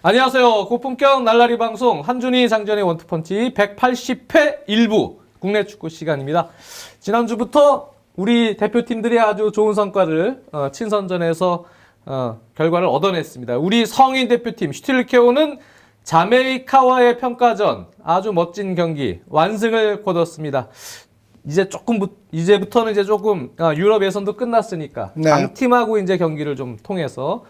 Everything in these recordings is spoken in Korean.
안녕하세요. 고품격 날라리 방송 한준희 장전의 원투펀치 180회 일부 국내 축구 시간입니다. 지난주부터 우리 대표팀들이 아주 좋은 성과를 친선전에서 결과를 얻어냈습니다. 우리 성인 대표팀 슈틸케오는 자메이카와의 평가전 아주 멋진 경기 완승을 거뒀습니다. 이제부터는 조금 유럽 예선도 끝났으니까 네. 강팀하고 이제 경기를 좀 통해서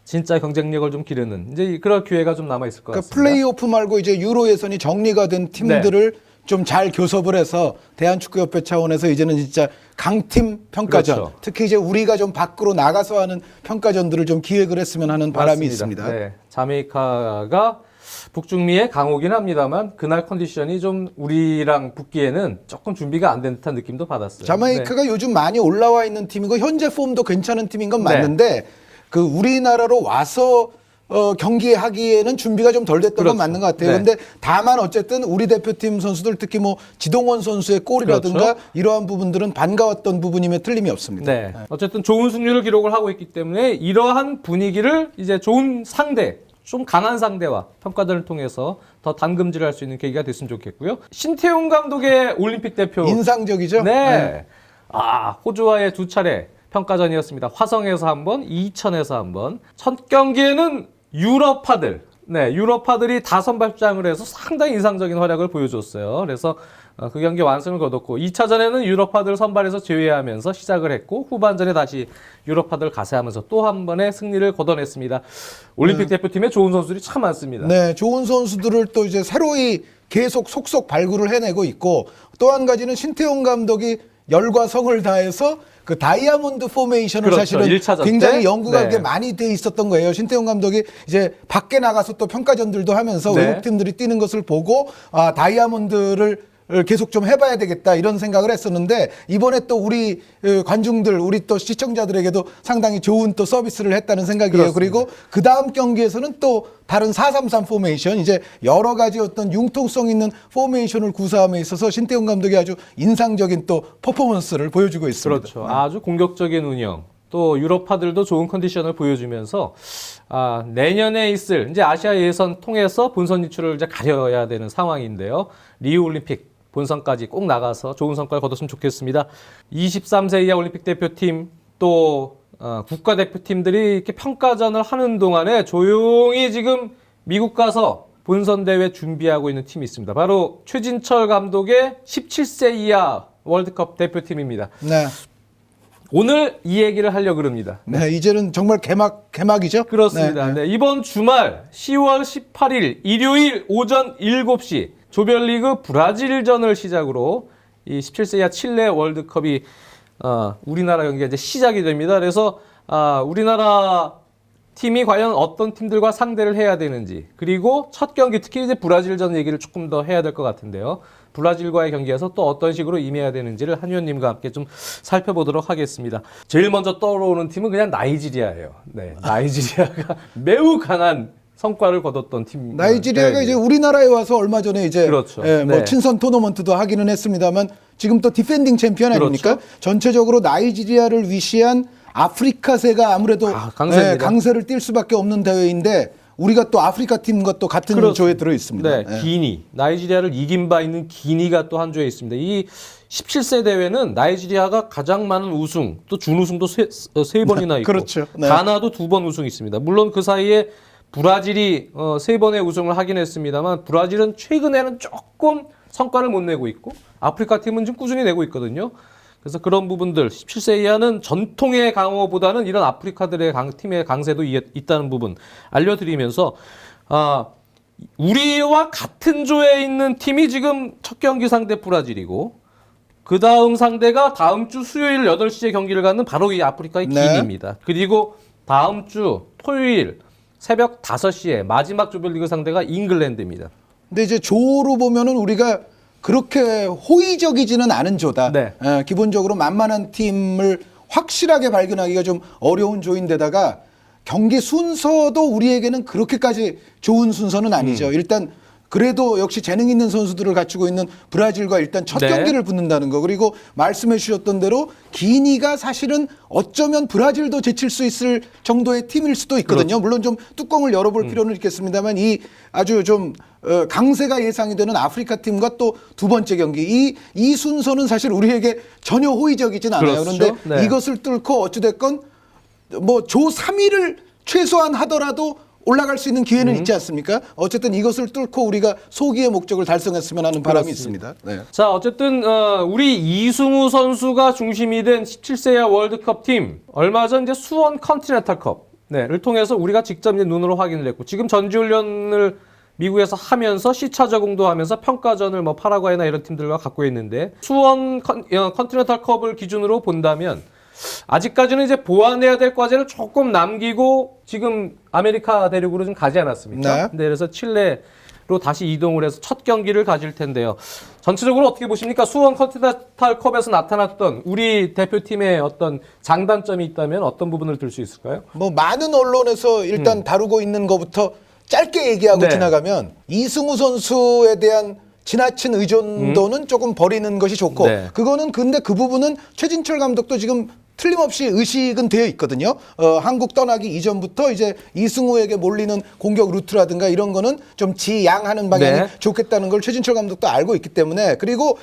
진짜 경쟁력을 좀 기르는 이제 그럴 기회가 좀 남아 있을 것 같습니다. 플레이오프 말고 이제 유로 예선이 정리가 된 팀들을 좀 잘 교섭을 해서 대한축구협회 차원에서 이제는 진짜 강팀 평가전, 그렇죠. 특히 이제 우리가 좀 밖으로 나가서 하는 평가전들을 좀 기획을 했으면 하는 바람이 맞습니다. 있습니다. 네. 자메이카가 북중미의 강호긴 합니다만 그날 컨디션이 좀 우리랑 붙기에는 조금 준비가 안 된 듯한 느낌도 받았어요. 자메이카가 요즘 많이 올라와 있는 팀이고 현재 폼도 괜찮은 팀인 건 네. 맞는데 그 우리나라로 와서 경기하기에는 준비가 좀 덜 됐던 그렇죠. 건 맞는 것 같아요. 네. 근데 다만 어쨌든 우리 대표팀 선수들 특히 뭐 지동원 선수의 골이라든가 그렇죠. 이러한 부분들은 반가웠던 부분임에 틀림이 없습니다. 네. 어쨌든 좋은 승률을 기록을 하고 있기 때문에 이러한 분위기를 이제 좋은 상대, 좀 강한 상대와 평가전을 통해서 더 담금질할 수 있는 계기가 됐으면 좋겠고요. 신태용 감독의 올림픽 대표 인상적이죠? 네. 호주와의 두 차례 평가전이었습니다. 화성에서 한 번, 이천에서 한 번. 첫 경기에는 유럽파들이 다 선발장을 해서 상당히 인상적인 활약을 보여줬어요. 그래서 그 경기 완승을 거뒀고 2차전에는 유럽파들 선발에서 제외하면서 시작을 했고 후반전에 다시 유럽파들 가세하면서 또 한 번의 승리를 거둬냈습니다. 올림픽 대표팀에 좋은 선수들이 참 많습니다. 네, 좋은 선수들을 또 이제 새로이 계속 속속 발굴을 해내고 있고 또 한 가지는 신태용 감독이 열과 성을 다해서 그 다이아몬드 포메이션을 그렇죠. 사실은 1차전 굉장히 때? 연구가 네. 많이 돼 있었던 거예요. 신태용 감독이 이제 밖에 나가서 또 평가전들도 하면서 네. 외국 팀들이 뛰는 것을 보고 다이아몬드를 계속 좀 해봐야 되겠다 이런 생각을 했었는데 이번에 또 우리 관중들 우리 또 시청자들에게도 상당히 좋은 또 서비스를 했다는 생각이에요. 그렇습니다. 그리고 그 다음 경기에서는 또 다른 4-3-3 포메이션 이제 여러 가지 어떤 융통성 있는 포메이션을 구사함에 있어서 신태용 감독이 아주 인상적인 또 퍼포먼스를 보여주고 있습니다. 그렇죠. 아주 공격적인 운영. 또 유럽파들도 좋은 컨디션을 보여주면서 내년에 있을 이제 아시아 예선 통해서 본선 진출을 이제 가려야 되는 상황인데요. 리우 올림픽 본선까지 꼭 나가서 좋은 성과를 거뒀으면 좋겠습니다. 23세 이하 올림픽 대표팀 또 국가대표팀들이 이렇게 평가전을 하는 동안에 조용히 지금 미국 가서 본선 대회 준비하고 있는 팀이 있습니다. 바로 최진철 감독의 17세 이하 월드컵 대표팀입니다. 네. 오늘 이 얘기를 하려고 합니다. 네, 이제는 정말 개막이죠? 그렇습니다. 네, 이번 주말 10월 18일 일요일 오전 7시 조별리그 브라질전을 시작으로 이 17세 이하 칠레 월드컵이 우리나라 경기가 이제 시작이 됩니다. 그래서 우리나라 팀이 과연 어떤 팀들과 상대를 해야 되는지 그리고 첫 경기 특히 이제 브라질전 얘기를 조금 더 해야 될 것 같은데요. 브라질과의 경기에서 또 어떤 식으로 임해야 되는지를 한 위원님과 함께 좀 살펴보도록 하겠습니다. 제일 먼저 떠오르는 팀은 그냥 나이지리아예요. 네, 나이지리아가 매우 강한 성과를 거뒀던 팀. 나이지리아가 이제 우리나라에 와서 얼마 전에 이제 그렇죠. 뭐 친선 토너먼트도 하기는 했습니다만 지금 또 디펜딩 챔피언 아닙니까? 그렇죠. 전체적으로 나이지리아를 위시한 아프리카세가 아무래도 강세입니다. 강세를 띌 수밖에 없는 대회인데 우리가 또 아프리카 팀과 또 같은 그렇습니다. 조에 들어 있습니다. 네, 기니. 나이지리아를 이긴 바 있는 기니가 또 한 조에 있습니다. 이 17세 대회는 나이지리아가 가장 많은 우승, 또 준우승도 세 번이나 있고 그렇죠. 네. 가나도 2번 우승이 있습니다. 물론 그 사이에 브라질이 3번의 우승을 하긴 했습니다만 브라질은 최근에는 조금 성과를 못 내고 있고 아프리카 팀은 지금 꾸준히 내고 있거든요. 그래서 그런 부분들 17세 이하는 전통의 강호보다는 이런 아프리카들의 팀의 강세도 있다는 부분 알려드리면서 우리와 같은 조에 있는 팀이 지금 첫 경기 상대 브라질이고 그 다음 상대가 다음 주 수요일 8시에 경기를 갖는 바로 이 아프리카의 기니입니다. 그리고 다음 주 토요일 새벽 5시에 마지막 조별리그 상대가 잉글랜드입니다. 근데 이제 조로 보면은 우리가 그렇게 호의적이지는 않은 조다. 네. 기본적으로 만만한 팀을 확실하게 발견하기가 좀 어려운 조인데다가 경기 순서도 우리에게는 그렇게까지 좋은 순서는 아니죠. 일단 그래도 역시 재능 있는 선수들을 갖추고 있는 브라질과 일단 첫 네. 경기를 붙는다는 거. 그리고 말씀해 주셨던 대로 기니가 사실은 어쩌면 브라질도 제칠 수 있을 정도의 팀일 수도 있거든요. 물론 좀 뚜껑을 열어볼 필요는 있겠습니다만 이 아주 좀 강세가 예상이 되는 아프리카 팀과 또 두 번째 경기 이 순서는 사실 우리에게 전혀 호의적이진 않아요. 그렇죠. 그런데 네. 이것을 뚫고 어찌됐건 뭐 조 3위를 최소한 하더라도 올라갈 수 있는 기회는 있지 않습니까? 어쨌든 이것을 뚫고 우리가 소기의 목적을 달성했으면 하는 바람이 있습니다. 네. 자, 어쨌든 우리 이승우 선수가 중심이 된 17세 이하 월드컵 팀 얼마 전 이제 수원 컨티넨탈컵을 통해서 우리가 직접 이제 눈으로 확인을 했고 지금 전지훈련을 미국에서 하면서 시차 적응도 하면서 평가전을 뭐 파라과이나 이런 팀들과 갖고 있는데 수원 컨티넨탈컵을 기준으로 본다면 아직까지는 이제 보완해야 될 과제를 조금 남기고 지금 아메리카 대륙으로 좀 가지 않았습니까? 네. 네, 그래서 칠레로 다시 이동을 해서 첫 경기를 가질 텐데요. 전체적으로 어떻게 보십니까? 수원 컨티넨탈컵에서 나타났던 우리 대표팀의 어떤 장단점이 있다면 어떤 부분을 들 수 있을까요? 뭐 많은 언론에서 일단 다루고 있는 것부터 짧게 얘기하고 네. 지나가면 이승우 선수에 대한 지나친 의존도는 조금 버리는 것이 좋고 네. 그거는 근데 그 부분은 최진철 감독도 지금 틀림없이 의식은 되어 있거든요. 한국 떠나기 이전부터 이제 이승우에게 몰리는 공격 루트라든가 이런 거는 좀 지양하는 방향이 네. 좋겠다는 걸 최진철 감독도 알고 있기 때문에 그리고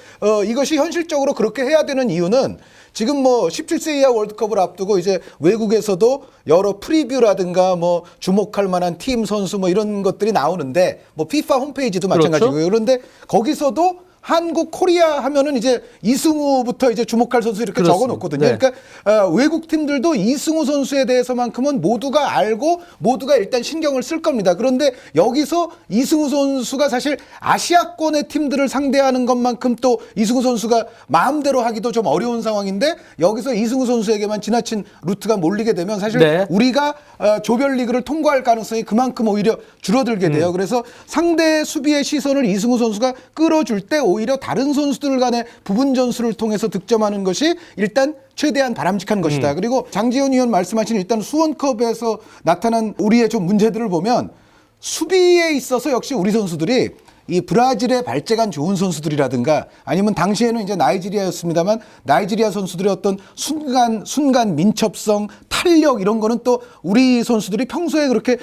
이것이 현실적으로 그렇게 해야 되는 이유는 지금 뭐 17세 이하 월드컵을 앞두고 이제 외국에서도 여러 프리뷰라든가 뭐 주목할 만한 팀 선수 뭐 이런 것들이 나오는데 뭐 FIFA 홈페이지도 마찬가지고요. 그렇죠. 그런데 거기서도 한국 코리아 하면은 이제 이승우부터 이제 주목할 선수 이렇게 그렇습니다. 적어놓거든요. 네. 그러니까 외국 팀들도 이승우 선수에 대해서만큼은 모두가 알고 모두가 일단 신경을 쓸 겁니다. 그런데 여기서 이승우 선수가 사실 아시아권의 팀들을 상대하는 것만큼 또 이승우 선수가 마음대로 하기도 좀 어려운 상황인데 여기서 이승우 선수에게만 지나친 루트가 몰리게 되면 사실 네. 우리가 조별리그를 통과할 가능성이 그만큼 오히려 줄어들게 돼요. 그래서 상대 수비의 시선을 이승우 선수가 끌어줄 때 오히려 다른 선수들 간의 부분 전술을 통해서 득점하는 것이 일단 최대한 바람직한 것이다. 그리고 장지현 의원 말씀하신 일단 수원컵에서 나타난 우리의 좀 문제들을 보면 수비에 있어서 역시 우리 선수들이 이 브라질의 발재간 좋은 선수들이라든가 아니면 당시에는 이제 나이지리아였습니다만 나이지리아 선수들의 어떤 순간 민첩성, 탄력 이런 거는 또 우리 선수들이 평소에 그렇게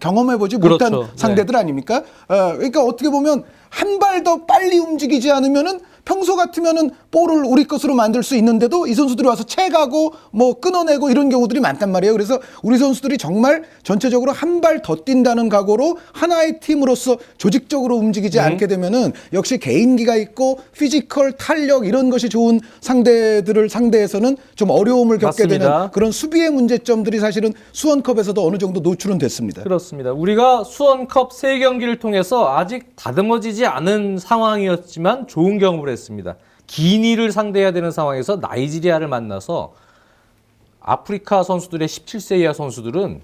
경험해보지 못한 그렇죠. 상대들 아닙니까? 그러니까 어떻게 보면 한 발 더 빨리 움직이지 않으면은 평소 같으면은 볼을 우리 것으로 만들 수 있는데도 이 선수들이 와서 채가고 뭐 끊어내고 이런 경우들이 많단 말이에요. 그래서 우리 선수들이 정말 전체적으로 한 발 더 뛴다는 각오로 하나의 팀으로서 조직적으로 움직이지 않게 되면은 역시 개인기가 있고 피지컬 탄력 이런 것이 좋은 상대들을 상대해서는 좀 어려움을 겪게 맞습니다. 되는 그런 수비의 문제점들이 사실은 수원컵에서도 어느 정도 노출은 됐습니다. 그렇습니다. 우리가 수원컵 3경기를 통해서 아직 다듬어지지 않은 상황이었지만 좋은 경험을 했습니다. 기니를 상대해야 되는 상황에서 나이지리아를 만나서 아프리카 선수들의 17세 이하 선수들은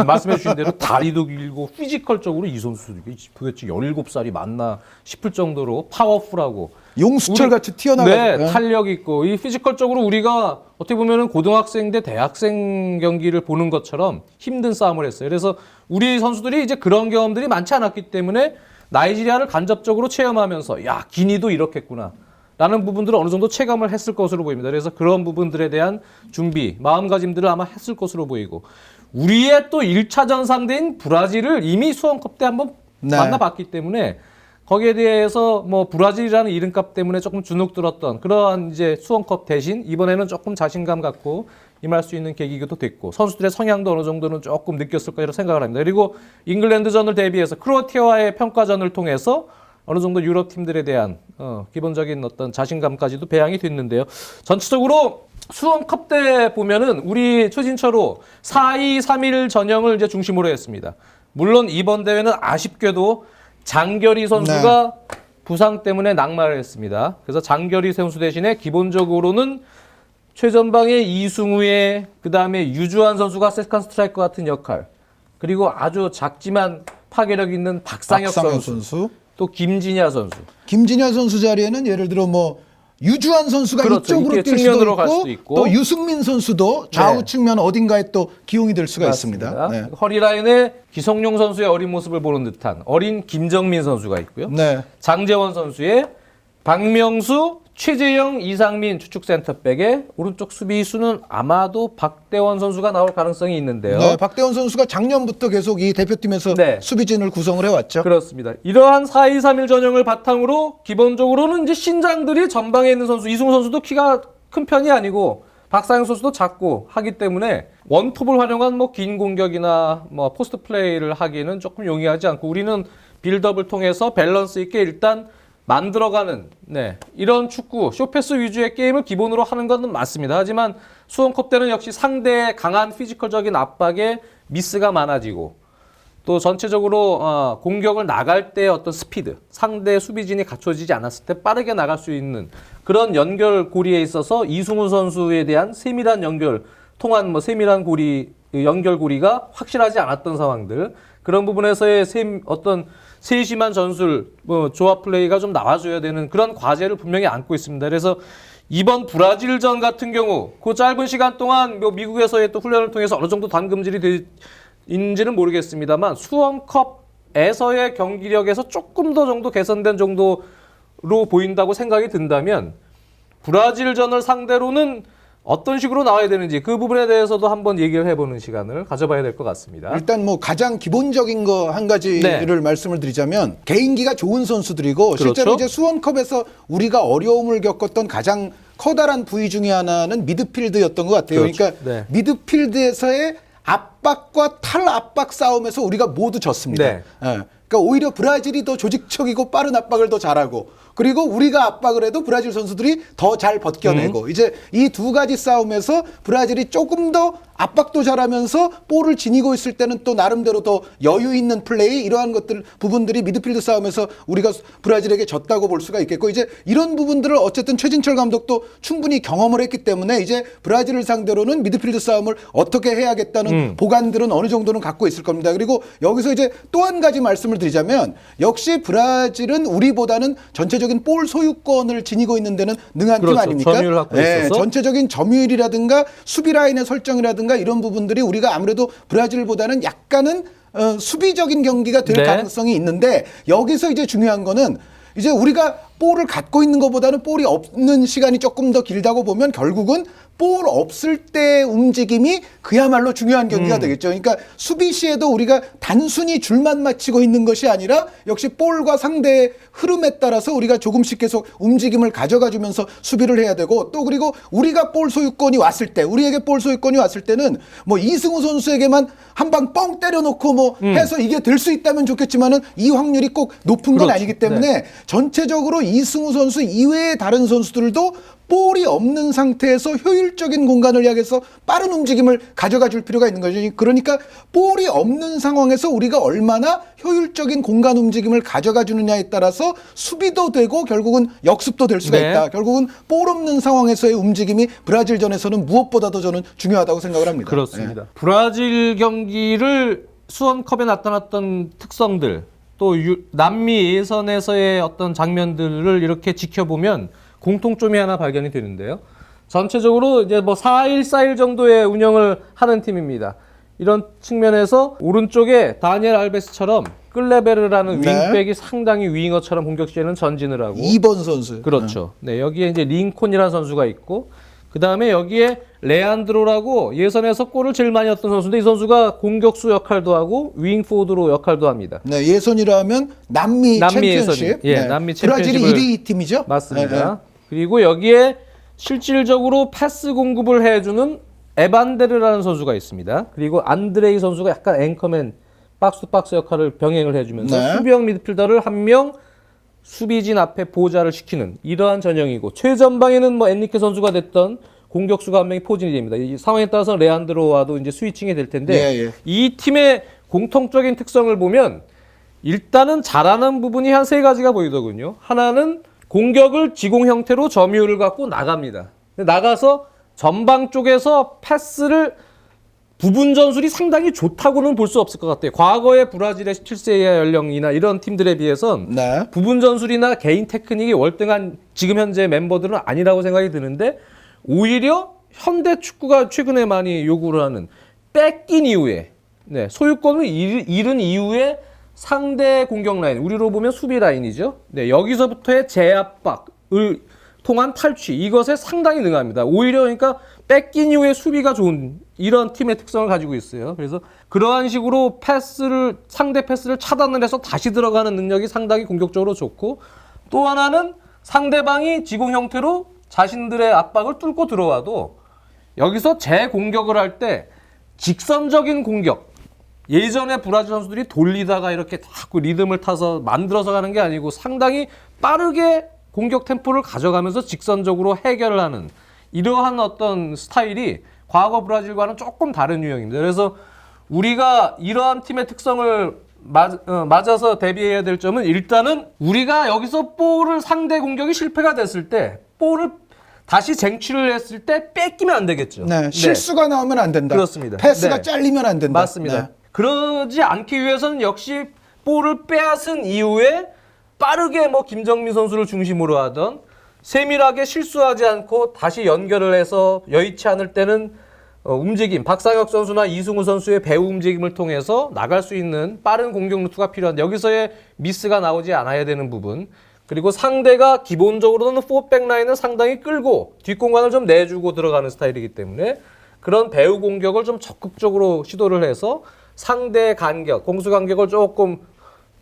말씀해 주신 대로 다리도 길고 피지컬적으로 이 선수들이 도대체 17살이 맞나 싶을 정도로 파워풀하고 용수철 같이 튀어나가고 네, 탄력 있고 이 피지컬적으로 우리가 어떻게 보면은 고등학생 대 대학생 경기를 보는 것처럼 힘든 싸움을 했어요. 그래서 우리 선수들이 이제 그런 경험들이 많지 않았기 때문에 나이지리아를 간접적으로 체험하면서 야, 기니도 이렇겠구나 라는 부분들을 어느 정도 체감을 했을 것으로 보입니다. 그래서 그런 부분들에 대한 준비, 마음가짐들을 아마 했을 것으로 보이고 우리의 또 1차전 상대인 브라질을 이미 수원컵 때 한번 네. 만나봤기 때문에 거기에 대해서 뭐 브라질이라는 이름값 때문에 조금 주눅 들었던 그러한 이제 수원컵 대신 이번에는 조금 자신감 갖고 임할 수 있는 계기도 됐고 선수들의 성향도 어느 정도는 조금 느꼈을 거라고 생각을 합니다. 그리고 잉글랜드전을 대비해서 크로아티아와의 평가전을 통해서 어느 정도 유럽 팀들에 대한 기본적인 어떤 자신감까지도 배양이 됐는데요. 전체적으로 수원컵 때 보면은 우리 최진철호 4-2-3-1 전형을 이제 중심으로 했습니다. 물론 이번 대회는 아쉽게도 장결희 선수가 부상 때문에 낙마를 했습니다. 그래서 장결희 선수 대신에 기본적으로는 최전방에 이승우의 그다음에 유주환 선수가 세컨 스트라이커 같은 역할 그리고 아주 작지만 파괴력 있는 박상혁 선수. 선수. 또 김진야 선수. 김진야 선수 자리에는 예를 들어 뭐 유주환 선수가 그렇죠. 이쪽으로 이렇게 뛸 수도 측면으로 있고, 갈 수도 있고. 또 유승민 선수도 좌우 네. 측면 어딘가에 또 기용이 될 수가 맞습니다. 있습니다. 네. 허리 라인에 기성용 선수의 어린 모습을 보는 듯한 어린 김정민 선수가 있고요. 네. 장재원 선수의 박명수, 최재영, 이상민 추측 센터백의 오른쪽 수비수는 아마도 박대원 선수가 나올 가능성이 있는데요. 네, 박대원 선수가 작년부터 계속 이 대표팀에서 네. 수비진을 구성을 해왔죠. 그렇습니다. 이러한 4-2-3-1 전형을 바탕으로 기본적으로는 이제 신장들이 전방에 있는 선수, 이승우 선수도 키가 큰 편이 아니고 박상현 선수도 작고 하기 때문에 원톱을 활용한 뭐 긴 공격이나 뭐 포스트 플레이를 하기는 조금 용이하지 않고 우리는 빌드업을 통해서 밸런스 있게 일단 만들어가는 이런 축구 쇼패스 위주의 게임을 기본으로 하는 것은 맞습니다. 하지만 수원컵 때는 역시 상대의 강한 피지컬적인 압박에 미스가 많아지고 또 전체적으로 공격을 나갈 때 어떤 스피드, 상대 수비진이 갖춰지지 않았을 때 빠르게 나갈 수 있는 그런 연결고리에 있어서 이승우 선수에 대한 세밀한 연결, 통한 뭐 세밀한 고리, 연결고리가 확실하지 않았던 상황들, 그런 부분에서의 어떤 세심한 전술, 조합 플레이가 좀 나와줘야 되는 그런 과제를 분명히 안고 있습니다. 그래서 이번 브라질전 같은 경우 그 짧은 시간 동안 미국에서의 또 훈련을 통해서 어느 정도 담금질이 인지는 모르겠습니다만 수원컵에서의 경기력에서 조금 더 정도 개선된 정도로 보인다고 생각이 든다면 브라질전을 상대로는 어떤 식으로 나와야 되는지 그 부분에 대해서도 한번 얘기를 해보는 시간을 가져봐야 될 것 같습니다. 일단 뭐 가장 기본적인 거 한 가지를 말씀을 드리자면 개인기가 좋은 선수들이고 그렇죠. 실제로 이제 수원컵에서 우리가 어려움을 겪었던 가장 커다란 부위 중에 하나는 미드필드였던 것 같아요. 그렇죠. 그러니까 네. 미드필드에서의 압박과 탈압박 싸움에서 우리가 모두 졌습니다. 네. 예. 그러니까 오히려 브라질이 더 조직적이고 빠른 압박을 더 잘하고 그리고 우리가 압박을 해도 브라질 선수들이 더 잘 버텨내고 이제 이 두 가지 싸움에서 브라질이 조금 더 압박도 잘하면서 볼을 지니고 있을 때는 또 나름대로 더 여유 있는 플레이 이러한 것들 부분들이 미드필드 싸움에서 우리가 브라질에게 졌다고 볼 수가 있겠고 이제 이런 부분들을 어쨌든 최진철 감독도 충분히 경험을 했기 때문에 이제 브라질을 상대로는 미드필드 싸움을 어떻게 해야겠다는 보관들은 어느 정도는 갖고 있을 겁니다. 그리고 여기서 이제 또 한 가지 말씀을 드리자면 역시 브라질은 우리보다는 전체적인 볼 소유권을 지니고 있는 데는 능한 그렇죠. 팀 아닙니까? 점유율을 갖고 있어서. 전체적인 점유율이라든가 수비 라인의 설정이라든가 이런 부분들이 우리가 아무래도 브라질보다는 약간은 수비적인 경기가 될 네. 가능성이 있는데 여기서 이제 중요한 거는 이제 우리가 볼을 갖고 있는 것보다는 볼이 없는 시간이 조금 더 길다고 보면 결국은 볼 없을 때 움직임이 그야말로 중요한 경기가 되겠죠. 그러니까 수비 시에도 우리가 단순히 줄만 맞추고 있는 것이 아니라 역시 볼과 상대의 흐름에 따라서 우리가 조금씩 계속 움직임을 가져가 주면서 수비를 해야 되고 또 그리고 우리가 볼 소유권이 왔을 때 우리에게 볼 소유권이 왔을 때는 뭐 이승우 선수에게만 한 방 뻥 때려놓고 뭐 해서 이게 될 수 있다면 좋겠지만은 이 확률이 꼭 높은 건 그렇죠. 아니기 때문에 네. 전체적으로 이승우 선수 이외의 다른 선수들도 볼이 없는 상태에서 효율적인 공간을 향해서 빠른 움직임을 가져가 줄 필요가 있는 거죠. 그러니까 볼이 없는 상황에서 우리가 얼마나 효율적인 공간 움직임을 가져가 주느냐에 따라서 수비도 되고 결국은 역습도 될 수가 네. 있다. 결국은 볼 없는 상황에서의 움직임이 브라질전에서는 무엇보다도 저는 중요하다고 생각을 합니다. 그렇습니다. 브라질 경기를 수원컵에 나타났던 특성들 또 남미 예선에서의 어떤 장면들을 이렇게 지켜보면 공통점이 하나 발견이 되는데요. 전체적으로 이제 뭐 4-1-4-1 정도의 운영을 하는 팀입니다. 이런 측면에서 오른쪽에 다니엘 알베스처럼 끌레베르라는 네. 윙백이 상당히 윙어처럼 공격 시에는 전진을 하고 2번 선수. 그렇죠. 네, 여기에 이제 링콘이라는 선수가 있고 그 다음에 여기에 레안드로라고 예선에서 골을 제일 많이 넣었던 선수인데 이 선수가 공격수 역할도 하고 윙포드로 역할도 합니다. 네, 예선이라면 남미 챔피언십. 예선이. 예, 네. 남미 브라질이 챔피언십을 1위 팀이죠. 맞습니다. 네, 그리고 여기에 실질적으로 패스 공급을 해주는 에반데르라는 선수가 있습니다. 그리고 안드레이 선수가 약간 앵커맨 박스 역할을 병행을 해주면서 네. 수비형 미드필더를 한 명 수비진 앞에 보좌를 시키는 이러한 전형이고 최전방에는 뭐 엔리케 선수가 됐던 공격수가 한 명이 포진이 됩니다. 이 상황에 따라서 레안드로와도 이제 스위칭이 될 텐데 예. 이 팀의 공통적인 특성을 보면 일단은 잘하는 부분이 한 세 가지가 보이더군요. 하나는 공격을 지공 형태로 점유율을 갖고 나갑니다. 나가서 전방 쪽에서 패스를 부분 전술이 상당히 좋다고는 볼 수 없을 것 같아요. 과거의 브라질의 17세 이하 연령이나 이런 팀들에 비해선 네. 부분 전술이나 개인 테크닉이 월등한 지금 현재 멤버들은 아니라고 생각이 드는데 오히려 현대 축구가 최근에 많이 요구를 하는 뺏긴 이후에 소유권을 잃은 이후에 상대 공격 라인, 우리로 보면 수비 라인이죠. 여기서부터의 제압박을 통한 탈취, 이것에 상당히 능합니다. 오히려 그러니까 뺏긴 이후에 수비가 좋은 이런 팀의 특성을 가지고 있어요. 그래서 그러한 식으로 상대 패스를 차단을 해서 다시 들어가는 능력이 상당히 공격적으로 좋고, 또 하나는 상대방이 지공 형태로 자신들의 압박을 뚫고 들어와도 여기서 재공격을 할 때 직선적인 공격, 예전에 브라질 선수들이 돌리다가 이렇게 자꾸 리듬을 타서 만들어서 가는 게 아니고 상당히 빠르게 공격 템포를 가져가면서 직선적으로 해결을 하는 이러한 어떤 스타일이 과거 브라질과는 조금 다른 유형입니다. 그래서 우리가 이러한 팀의 특성을 맞아서 대비해야 될 점은, 일단은 우리가 여기서 볼을 상대 공격이 실패가 됐을 때 볼을 다시 쟁취를 했을 때 뺏기면 안 되겠죠. 네, 실수가 나오면 안 된다. 그렇습니다. 패스가 잘리면 안 된다. 맞습니다. 네. 그러지 않기 위해서는 역시 볼을 빼앗은 이후에 빠르게 김정민 선수를 중심으로 하던 세밀하게 실수하지 않고 다시 연결을 해서 여의치 않을 때는 움직임, 박상혁 선수나 이승우 선수의 배후 움직임을 통해서 나갈 수 있는 빠른 공격 루트가 필요한데 여기서의 미스가 나오지 않아야 되는 부분, 그리고 상대가 기본적으로는 4백 라인을 상당히 끌고 뒷공간을 좀 내주고 들어가는 스타일이기 때문에 그런 배후 공격을 좀 적극적으로 시도를 해서 상대 간격, 공수 간격을 조금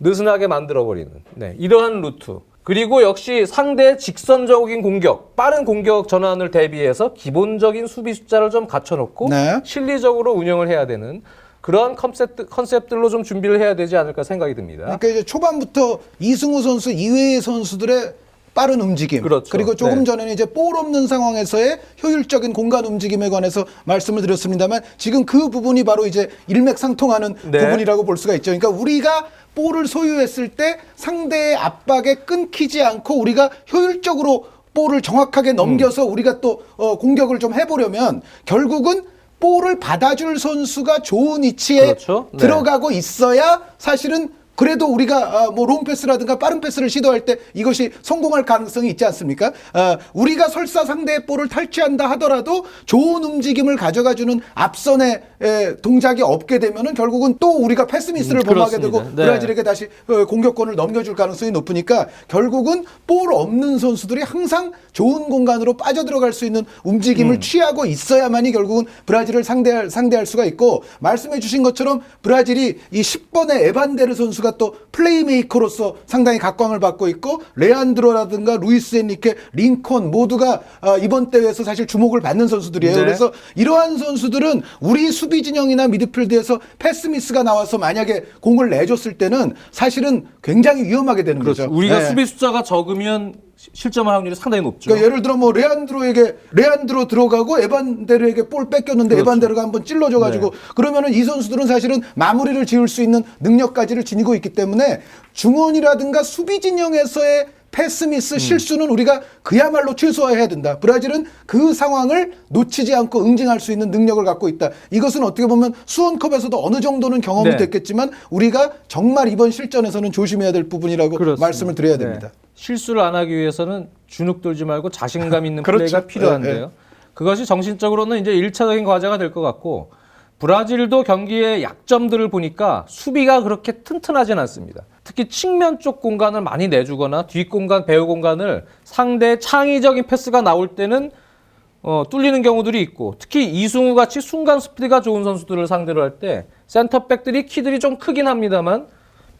느슨하게 만들어버리는 이러한 루트. 그리고 역시 상대의 직선적인 공격, 빠른 공격 전환을 대비해서 기본적인 수비 숫자를 좀 갖춰놓고 실리적으로 운영을 해야 되는 그러한 컨셉들로 좀 준비를 해야 되지 않을까 생각이 듭니다. 그러니까 이제 초반부터 이승우 선수 이외의 선수들의 빠른 움직임, 그렇죠. 그리고 조금 전에는 이제 볼 없는 상황에서의 효율적인 공간 움직임에 관해서 말씀을 드렸습니다만 지금 그 부분이 바로 이제 일맥상통하는 부분이라고 볼 수가 있죠. 그러니까 우리가 볼을 소유했을 때 상대의 압박에 끊기지 않고 우리가 효율적으로 볼을 정확하게 넘겨서 우리가 또 공격을 좀 해보려면 결국은 볼을 받아줄 선수가 좋은 위치에 들어가고 있어야 사실은 그래도 우리가 롱패스라든가 빠른 패스를 시도할 때 이것이 성공할 가능성이 있지 않습니까? 우리가 설사 상대의 볼을 탈취한다 하더라도 좋은 움직임을 가져가주는 앞선의 동작이 없게 되면은 결국은 또 우리가 패스 미스를 범하게 되고 브라질에게 다시 공격권을 넘겨줄 가능성이 높으니까 결국은 볼 없는 선수들이 항상 좋은 공간으로 빠져들어갈 수 있는 움직임을 취하고 있어야만이 결국은 브라질을 상대할 수가 있고, 말씀해 주신 것처럼 브라질이 이 10번의 에반데르 선수가 또 플레이메이커로서 상당히 각광을 받고 있고, 레안드로라든가 루이스 엔리케, 링컨 모두가 이번 대회에서 사실 주목을 받는 선수들이에요. 그래서 이러한 선수들은 우리 수비 진영이나 미드필드에서 패스 미스가 나와서 만약에 공을 내줬을 때는 사실은 굉장히 위험하게 되는 거죠. 우리가 수비 숫자가 적으면 실점할 확률이 상당히 높죠. 그러니까 예를 들어 레안드로 들어가고 에반데르에게 볼 뺏겼는데 에반데르가 한번 찔러줘가지고 그러면은 이 선수들은 사실은 마무리를 지을 수 있는 능력까지를 지니고 있기 때문에 중원이라든가 수비 진영에서의 패스 미스 실수는 우리가 그야말로 최소화해야 된다. 브라질은 그 상황을 놓치지 않고 응징할 수 있는 능력을 갖고 있다. 이것은 어떻게 보면 수원컵에서도 어느 정도는 경험이 됐겠지만 우리가 정말 이번 실전에서는 조심해야 될 부분이라고 말씀을 드려야 됩니다. 실수를 안 하기 위해서는 주눅 들지 말고 자신감 있는 플레이가 필요한데요. 그것이 정신적으로는 이제 1차적인 과제가 될 것 같고, 브라질도 경기의 약점들을 보니까 수비가 그렇게 튼튼하진 않습니다. 특히 측면 쪽 공간을 많이 내주거나 뒷공간, 배후 공간을 상대의 창의적인 패스가 나올 때는 뚫리는 경우들이 있고, 특히 이승우 같이 순간 스피드가 좋은 선수들을 상대로 할 때 센터백들이 키들이 좀 크긴 합니다만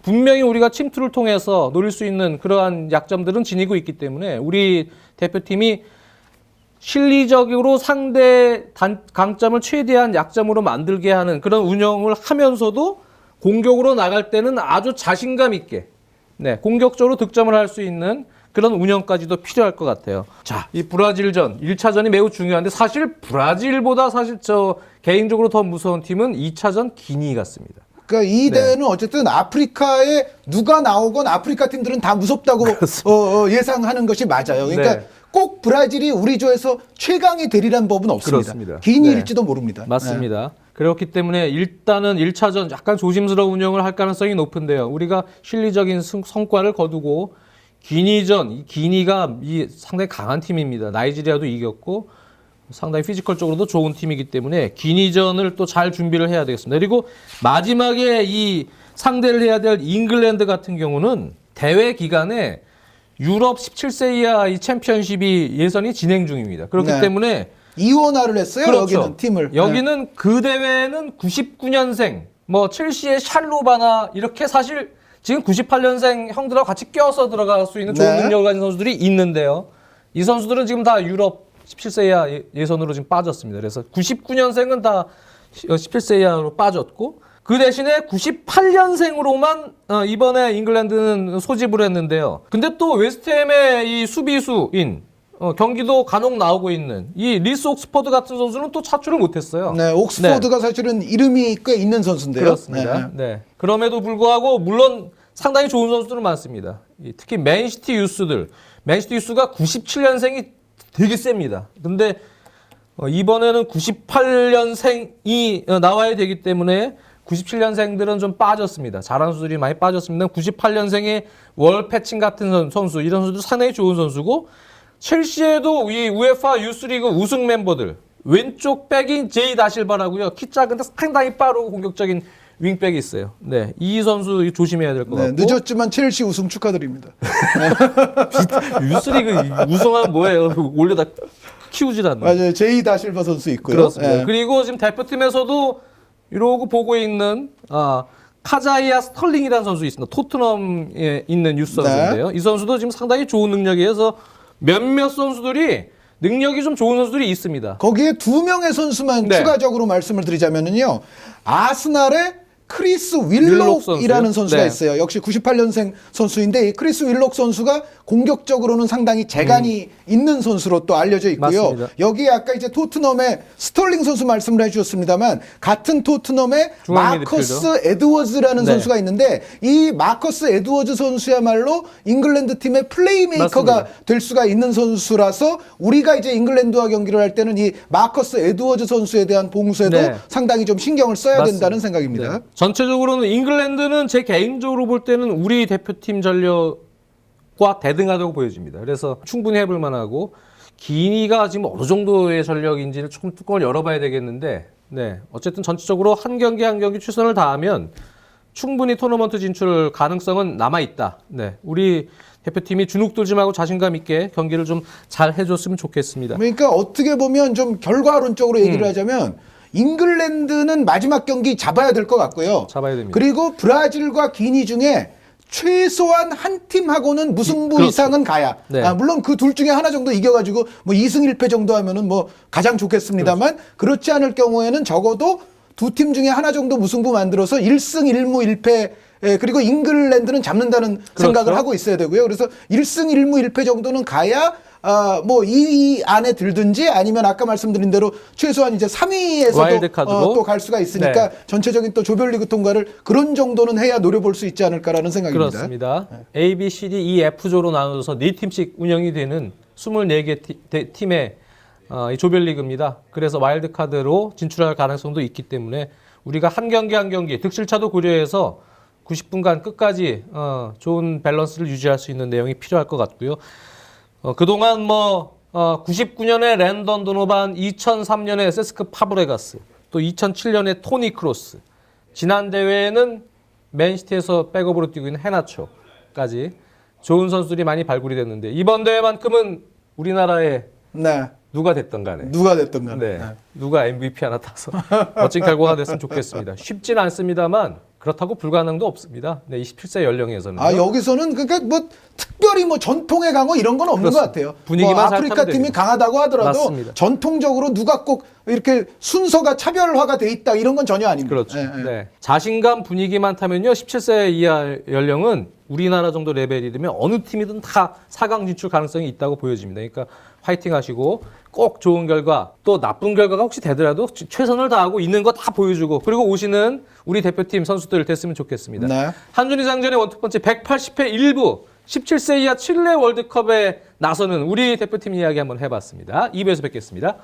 분명히 우리가 침투를 통해서 노릴 수 있는 그러한 약점들은 지니고 있기 때문에 우리 대표팀이 실리적으로 상대 강점을 최대한 약점으로 만들게 하는 그런 운영을 하면서도 공격으로 나갈 때는 아주 자신감 있게 공격적으로 득점을 할 수 있는 그런 운영까지도 필요할 것 같아요. 자, 이 브라질전 1차전이 매우 중요한데 사실 브라질보다 저 개인적으로 더 무서운 팀은 2차전 기니 같습니다. 그러니까 이 대회는 어쨌든 아프리카에 누가 나오건 아프리카 팀들은 다 무섭다고 예상하는 것이 맞아요. 그러니까 꼭 브라질이 우리 조에서 최강이 되리란 법은 없습니다. 그렇습니다. 기니일지도 모릅니다. 맞습니다. 그렇기 때문에 일단은 1차전 약간 조심스러운 운영을 할 가능성이 높은데요. 우리가 실리적인 성과를 거두고 기니전, 이 기니가 상당히 강한 팀입니다. 나이지리아도 이겼고 상당히 피지컬적으로도 좋은 팀이기 때문에 기니전을 또 잘 준비를 해야 되겠습니다. 그리고 마지막에 이 상대를 해야 될 잉글랜드 같은 경우는 대회 기간에 유럽 17세 이하 이 챔피언십이 예선이 진행 중입니다. 그렇기 네. 때문에 이원화를 했어요. 그렇죠. 여기는 팀을. 여기는 그 대회는 99년생, 뭐 첼시의 샬로바나 이렇게 사실 지금 98년생 형들하고 같이 껴서 들어갈 수 있는 좋은 네. 능력을 가진 선수들이 있는데요. 이 선수들은 지금 다 유럽 17세 이하 예선으로 지금 빠졌습니다. 그래서 99년생은 다 17세 이하로 빠졌고 그 대신에 98년생으로만 이번에 잉글랜드는 소집을 했는데요. 근데 또 웨스트햄의 이 수비수인 경기도 간혹 나오고 있는 이 리스 옥스퍼드 같은 선수는 또 차출을 못했어요. 네, 옥스퍼드가 사실은 이름이 꽤 있는 선수인데요. 그렇습니다. 네. 그럼에도 불구하고 물론 상당히 좋은 선수들은 많습니다. 특히 맨시티 유스들. 맨시티 유스가 97년생이 되게 셉니다. 근데 이번에는 98년생이 나와야 되기 때문에 97년생들은 좀 빠졌습니다. 잘하는 선수들이 많이 빠졌습니다. 98년생의 월 패칭 같은 선수, 이런 선수들 상당히 좋은 선수고 첼시에도 이 우에파 유스리그 우승 멤버들 왼쪽 백인 제이 다실바라고요. 키 작은데 상당히 빠르고 공격적인 윙백이 있어요. 네, 이 선수 조심해야 될 것 네, 같고. 늦었지만 첼시 우승 축하드립니다. 유스리그 우승하면 뭐예요? 올려다 키우질 않는. 맞아요. 제이 다실바 선수 있고요. 그렇습니다. 네. 그리고 지금 대표팀에서도 이러고 보고 있는 카자이아 스털링이라는 선수 있습니다. 토트넘에 있는 유스 선수인데요. 이 선수도 지금 상당히 좋은 능력이어서 몇몇 선수들이 능력이 좀 좋은 선수들이 있습니다. 거기에 2명의 선수만 네. 추가적으로 말씀을 드리자면은요. 아스날의 크리스 윌록 윌록이라는 선수요? 선수가 네. 있어요. 역시 98년생 선수인데 이 크리스 윌록 선수가 공격적으로는 상당히 재간이 있는 선수로 또 알려져 있고요. 맞습니다. 여기에 아까 이제 토트넘의 스털링 선수 말씀을 해주셨습니다만 같은 토트넘의 중앙 마커스 에드워즈라는 네. 선수가 있는데 이 마커스 에드워즈 선수야말로 잉글랜드 팀의 플레이메이커가 맞습니다. 될 수가 있는 선수라서 우리가 이제 잉글랜드와 경기를 할 때는 이 마커스 에드워즈 선수에 대한 봉쇄도 네. 상당히 좀 신경을 써야 맞습니다. 된다는 생각입니다. 네. 전체적으로는 잉글랜드는 제 개인적으로 볼 때는 우리 대표팀 전력과 대등하다고 보여집니다. 그래서 충분히 해볼 만하고 기니가 지금 어느 정도의 전력인지를 조금 뚜껑을 열어봐야 되겠는데 네. 어쨌든 전체적으로 한 경기 한 경기 최선을 다하면 충분히 토너먼트 진출 가능성은 남아있다. 네. 우리 대표팀이 주눅 들지 말고 자신감 있게 경기를 좀 잘 해줬으면 좋겠습니다. 그러니까 어떻게 보면 좀 결과론적으로 얘기를 하자면 잉글랜드는 마지막 경기 잡아야 될 것 같고요. 잡아야 됩니다. 그리고 브라질과 기니 중에 최소한 한 팀하고는 무승부 그렇죠. 이상은 가야. 네. 물론 그 둘 중에 하나 정도 이겨가지고 뭐 2승 1패 정도 하면은 뭐 가장 좋겠습니다만 그렇지 않을 경우에는 적어도 두 팀 중에 하나 정도 무승부 만들어서 1승 1무 1패 그리고 잉글랜드는 잡는다는 생각을 하고 있어야 되고요. 그래서 1승 1무 1패 정도는 가야 뭐 2위 안에 들든지 아니면 아까 말씀드린 대로 최소한 이제 3위에서도 와일드카드로. 또 갈 수가 있으니까 네. 전체적인 또 조별리그 통과를 그런 정도는 해야 노려볼 수 있지 않을까라는 생각입니다. 그렇습니다. A, B, C, D, E, F조로 나눠서 4팀씩 운영이 되는 24개 팀의 이 조별리그입니다. 그래서 와일드카드로 진출할 가능성도 있기 때문에 우리가 한 경기 한 경기 득실차도 고려해서 90분간 끝까지 좋은 밸런스를 유지할 수 있는 내용이 필요할 것 같고요. 그동안 99년에 랜던 도노반, 2003년에 세스크 파브레가스, 또 2007년에 토니 크로스, 지난 대회에는 맨시티에서 백업으로 뛰고 있는 헤나초까지 좋은 선수들이 많이 발굴이 됐는데 이번 대회만큼은 우리나라에 네. 누가 됐든 간에 누가 됐든 간에. 네. 누가 MVP 하나 타서 멋진 결과가 됐으면 좋겠습니다. 쉽진 않습니다만 그렇다고 불가능도 없습니다. 네, 27세 연령에서는. 여기서는 그러니까 뭐 특별히 뭐 전통의 강호 이런 건 없는 것 같아요. 분위기만 뭐 잘 아프리카 타면 팀이 됩니다. 강하다고 하더라도 맞습니다. 전통적으로 누가 꼭 이렇게 순서가 차별화가 돼 있다 이런 건 전혀 아닙니다. 그렇죠. 예, 예. 네. 자신감 분위기만 타면요. 17세 이하 연령은 우리나라 정도 레벨이 되면 어느 팀이든 다 4강 진출 가능성이 있다고 보여집니다. 그러니까 화이팅 하시고 꼭 좋은 결과 또 나쁜 결과가 혹시 되더라도 최선을 다하고 있는 거 다 보여주고 그리고 오시는 우리 대표팀 선수들 됐으면 좋겠습니다. 네. 한준희 장전의 원투펀치 180회 1부 17세 이하 칠레 월드컵에 나서는 우리 대표팀 이야기 한번 해봤습니다. 2부에서 뵙겠습니다.